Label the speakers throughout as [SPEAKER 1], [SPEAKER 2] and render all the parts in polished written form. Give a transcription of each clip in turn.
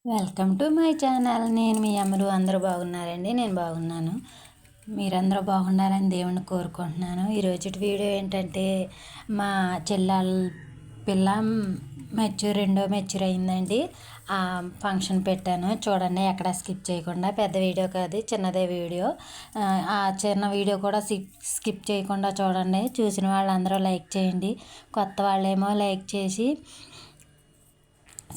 [SPEAKER 1] Welcome to my channel. నేను మీ అమ్మలు. అందరూ బాగున్నారండి? నేను బాగున్నాను. మీరందరూ బాగుండాలని దేవుణ్ణి కోరుకుంటున్నాను. ఈరోజు వీడియో ఏంటంటే, మా చెల్లెల పిల్ల రెండో మెచ్యూర్ అయిందండి. ఆ ఫంక్షన్ పెట్టాను చూడండి, ఎక్కడ స్కిప్ చేయకుండా. పెద్ద వీడియో కాదు, చిన్నదే వీడియో. ఆ చిన్న వీడియో కూడా స్కిప్ చేయకుండా చూడండి. చూసిన వాళ్ళందరూ లైక్ చేయండి. కొత్త వాళ్ళేమో లైక్ చేసి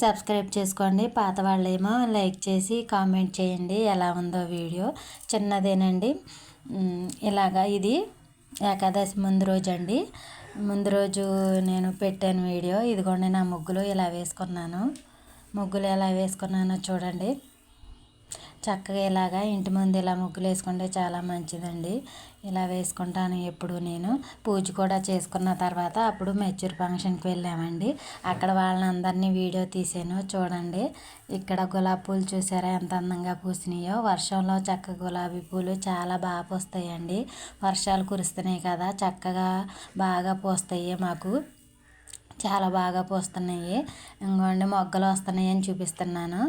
[SPEAKER 1] సబ్స్క్రైబ్ చేసుకోండి. పాత వాళ్ళేమో లైక్ చేసి కామెంట్ చేయండి ఎలా ఉందో వీడియో. చిన్నదేనండి. ఇది ఏకాదశి ముందు రోజు అండి. ముందు రోజు నేను పెట్టాను వీడియో. ఇదిగోండి నా ముగ్గులు ఇలా వేసుకున్నాను. ముగ్గులు ఎలా వేసుకున్నానో చూడండి. చక్కగా ఇలాగా ఇంటి ముందు ఇలా ముగ్గులు వేసుకుంటే చాలా మంచిదండి. ఇలా వేసుకుంటాను ఎప్పుడు. నేను పూజ కూడా చేసుకున్న తర్వాత అప్పుడు మెచ్యూర్ ఫంక్షన్కి వెళ్ళామండి. అక్కడ వాళ్ళందరినీ వీడియో తీసాను చూడండి. ఇక్కడ గులాబీ పూలు చూసారా ఎంత అందంగా పూసినాయో. వర్షంలో చక్కగా గులాబీ పూలు చాలా బాగా పూస్తాయండి. వర్షాలు కురుస్తున్నాయి కదా, చక్కగా బాగా పూస్తాయి. మాకు చాలా బాగా పూస్తున్నాయి. ఇంకోండి మొగ్గలు వస్తున్నాయి అని చూపిస్తున్నాను.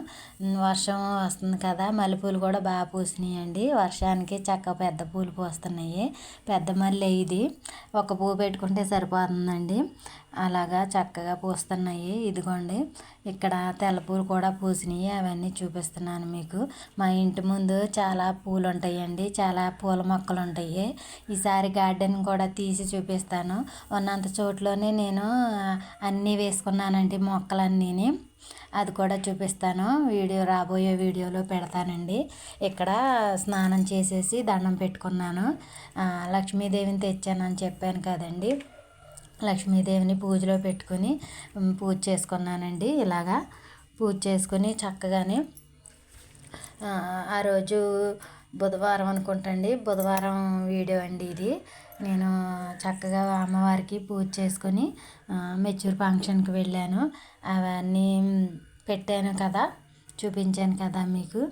[SPEAKER 1] వర్షం వస్తుంది కదా, మల్లెపూలు కూడా బాగా పూసినాయండి. వర్షానికి చక్కగా పెద్ద పూలు పూస్తున్నాయి. పెద్ద మల్లె ఇది. ఒక పువ్వు పెట్టుకుంటే సరిపోతుందండి. అలాగా చక్కగా పూస్తున్నాయి. ఇదిగోండి ఇక్కడ తెల్ల పూలు కూడా పూసినాయి. అవన్నీ చూపిస్తున్నాను మీకు. మా ఇంటి ముందు చాలా పూలు ఉంటాయండి, చాలా పూల మొక్కలు ఉంటాయి. ఈసారి గార్డెన్ కూడా తీసి చూపిస్తాను. ఉన్నంత చోట్లోనే నేను అన్నీ వేసుకున్నానండి, మొక్కలన్నీని. అది కూడా చూపిస్తాను. రాబోయే వీడియోలో పెడతానండి. ఇక్కడ స్నానం చేసేసి దండం పెట్టుకున్నాను. లక్ష్మీదేవిని తెచ్చానని చెప్పాను కదండి. లక్ష్మీదేవిని పూజలో పెట్టుకుని పూజ చేసుకున్నానండి. ఇలాగా పూజ చేసుకుని చక్కగానే ఆ రోజు బుధవారం అనుకుంటండి. బుధవారం వీడియో అండి ఇది. నేను చక్కగా అమ్మవారికి పూజ చేసుకొని మెచ్యూర్ ఫంక్షన్కి వెళ్ళాను. అవన్నీ పెట్టాను కదా, చూపించాను కదా మీకు.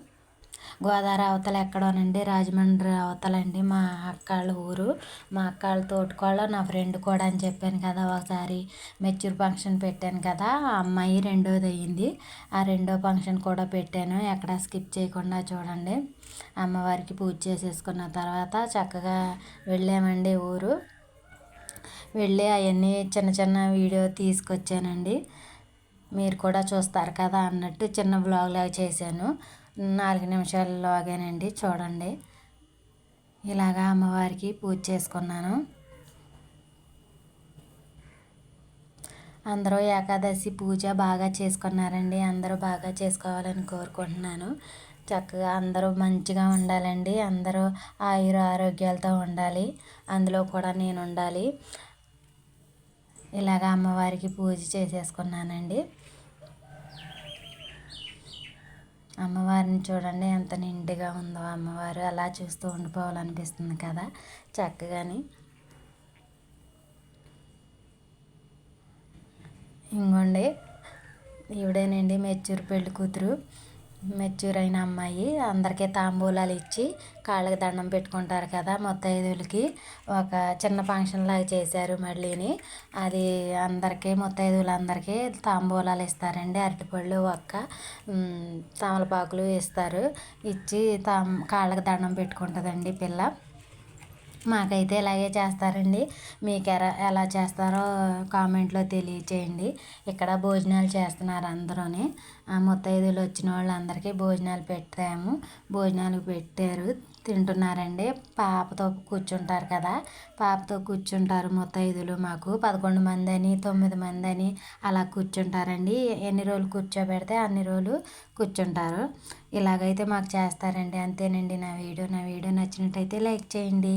[SPEAKER 1] గోదావరి అవతల ఎక్కడోనండి, రాజమండ్రి అవతలండి మా అక్కాళ్ళ ఊరు. మా అక్కాళ్ళ తోటికోళ్ళ నా ఫ్రెండ్ కూడా అని చెప్పాను కదా. ఒకసారి మెచ్యూర్ ఫంక్షన్ పెట్టాను కదా, ఆ అమ్మాయి రెండోది అయ్యింది. ఆ రెండో ఫంక్షన్ కూడా పెట్టాను. ఎక్కడ స్కిప్ చేయకుండా చూడండి. అమ్మవారికి పూజ చేసేసుకున్న తర్వాత చక్కగా వెళ్ళామండి ఊరు. వెళ్ళి అవన్నీ చిన్న చిన్న వీడియో తీసుకొచ్చానండి. మీరు కూడా చూస్తారు కదా అన్నట్టు చిన్న బ్లాగ్ లాగా చేశాను. 4 నిమిషాల్లోగానండి చూడండి. ఇలాగా అమ్మవారికి పూజ చేసుకున్నాను. అందరూ ఏకాదశి పూజ బాగా చేసుకున్నారండి. అందరూ బాగా చేసుకోవాలని కోరుకుంటున్నాను. చక్కగా అందరూ మంచిగా ఉండాలండి. అందరూ ఆరోగ్యాలతో ఉండాలి. అందులో కూడా నేను ఉండాలి. ఇలాగ అమ్మవారికి పూజ చేసేసుకున్నానండి. అమ్మవారిని చూడండి ఎంత నిండుగా ఉందో అమ్మవారు. అలా చూస్తూ ఉండిపోవాలనిపిస్తుంది కదా చక్కగాని. ఇంకోండి ఈవిడేనండి మెచ్యూర్ పెళ్లి కూతురు. మెచ్యూర్ అయిన అమ్మాయి. అందరికీ తాంబూలాలు ఇచ్చి కాళ్ళకి దండం పెట్టుకుంటారు కదా ముత్తైదువులకి. ఒక చిన్న ఫంక్షన్ లాగా చేశారు మళ్ళీని. అది అందరికీ ముత్తైదువులందరికీ తాంబూలాలు ఇస్తారండి. అరటిపళ్ళు, ఒక్క తమలపాకులు ఇస్తారు. ఇచ్చి కాళ్ళకి దండం పెట్టుకుంటుందండి పిల్ల. మాకైతే ఇలాగే చేస్తారండి. మీకు ఎలా చేస్తారో కామెంట్లో తెలియచేయండి. ఇక్కడ భోజనాలు చేస్తున్నారు అందరూని. ముత్తైదువులు వచ్చిన వాళ్ళందరికీ భోజనాలు పెట్టాము. భోజనాలు పెట్టారు, తింటున్నారండి. పాపతో కూర్చుంటారు కదా, పాపతో కూర్చుంటారు ముత్తైదువులు. మాకు 11 మంది అని 9 మంది అని అలా కూర్చుంటారండి. ఎన్ని రోజులు కూర్చోబెడితే అన్ని రోజులు కూర్చుంటారు. ఇలాగైతే మాకు చేస్తారండి. అంతేనండి నా వీడియో నచ్చినట్టయితే లైక్ చేయండి.